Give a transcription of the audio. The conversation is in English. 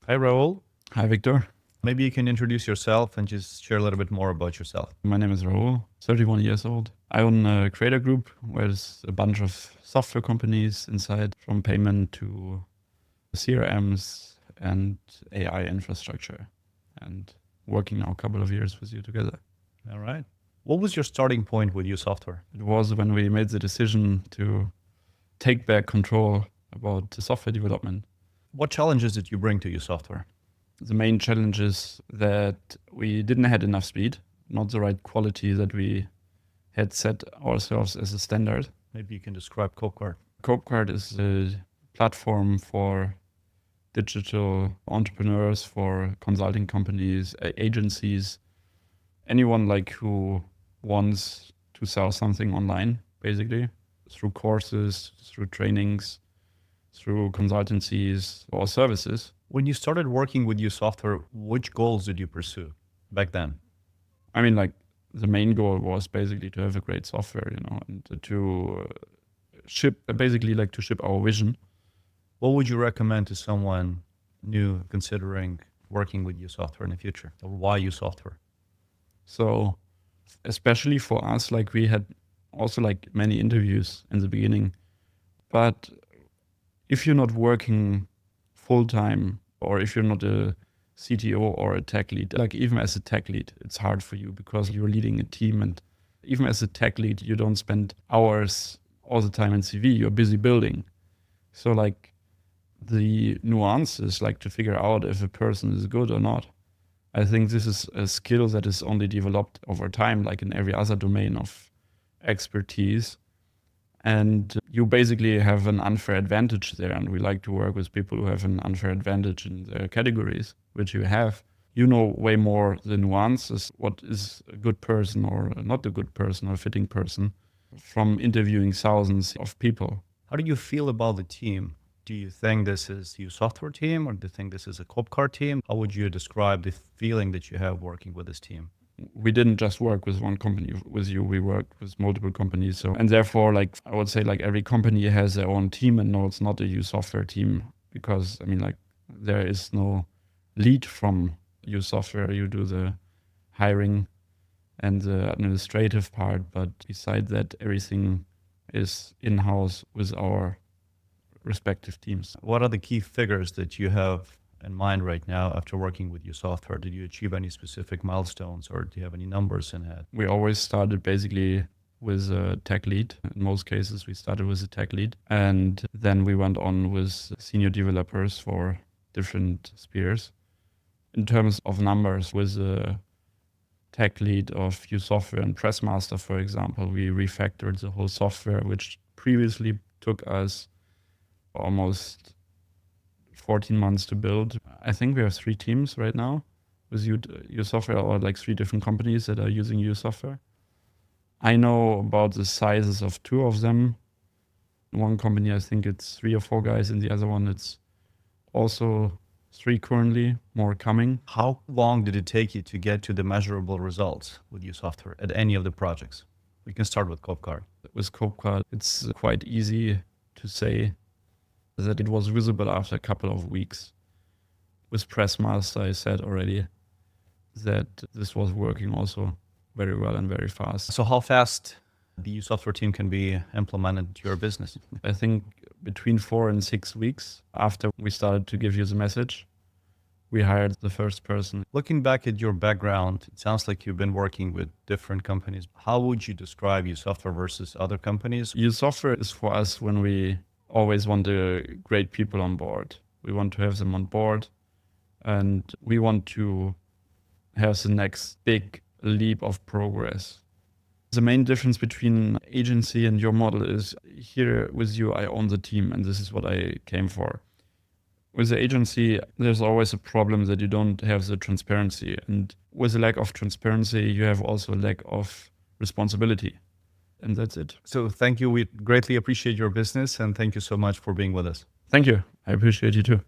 Hi, Raoul. Hi, Victor. Maybe you can introduce yourself and just share a little bit more about yourself. My name is Raoul, 31 years old. I own a creator group where there's a bunch of software companies inside, from payment to CRMs and AI infrastructure, and working now a couple of years with you together. All right. What was your starting point with uSoftware? It was when we made the decision to take back control about the software development. What challenges did you bring to uSoftware? The main challenge is that we didn't have enough speed, not the right quality that we had set ourselves as a standard. Maybe you can describe CopeCart. CopeCart is a platform for digital entrepreneurs, for consulting companies, agencies, anyone like who wants to sell something online, basically, through courses, through trainings, through consultancies or services. When you started working with uSoftware, which goals did you pursue back then? I mean, like, the main goal was basically to have a great software, and to ship our vision. What would you recommend to someone new considering working with uSoftware in the future? Or why uSoftware? So, especially for us, like, we had also like many interviews in the beginning, but if you're not working full time, or if you're not a CTO or a tech lead, like even as a tech lead, it's hard for you because you're leading a team. And even as a tech lead, you don't spend hours all the time in CV, you're busy building. So like the nuances, like to figure out if a person is good or not, I think this is a skill that is only developed over time, like in every other domain of expertise. And you basically have an unfair advantage there. And we like to work with people who have an unfair advantage in their categories, which you have. You know way more the nuances, what is a good person or not a good person or a fitting person, from interviewing thousands of people. How do you feel about the team? Do you think this is uSoftware team, or do you think this is a CopeCart team? How would you describe the feeling that you have working with this team? We didn't just work with one company with you, we worked with multiple companies. So, and therefore, like, I would say, like, every company has their own team, and no, it's not a uSoftware team, because I mean, like, there is no lead from uSoftware. You do the hiring and the administrative part, but beside that, everything is in-house with our respective teams. What are the key figures that you have in mind right now after working with uSoftware? Did you achieve any specific milestones, or do you have any numbers in head? We always started basically with a tech lead. In most cases, we started with a tech lead, and then we went on with senior developers for different spheres. In terms of numbers, with a tech lead of uSoftware and Pressmaster, for example, we refactored the whole software, which previously took us almost 14 months to build. I think we have 3 teams right now with uSoftware, or like 3 different companies that are using uSoftware. I know about the sizes of 2 of them. In one company, I think it's 3 or 4 guys. In the other one, it's also 3 currently, more coming. How long did it take you to get to the measurable results with uSoftware at any of the projects? We can start with CopeCart. With CopeCart, it's quite easy to say that it was visible after a couple of weeks. With Pressmaster, I said already that this was working also very well and very fast. So how fast the uSoftware team can be implemented into your business? I think between 4 and 6 weeks after we started to give you the message, we hired the first person. Looking back at your background, it sounds like you've been working with different companies. How would you describe uSoftware versus other companies? uSoftware is for us when we always want the great people on board. We want to have them on board, and we want to have the next big leap of progress. The main difference between agency and your model is, here with you, I own the team, and this is what I came for. With the agency, there's always a problem that you don't have the transparency. And with a lack of transparency, you have also a lack of responsibility. And that's it. So thank you. We greatly appreciate your business, and thank you so much for being with us. Thank you. I appreciate you too.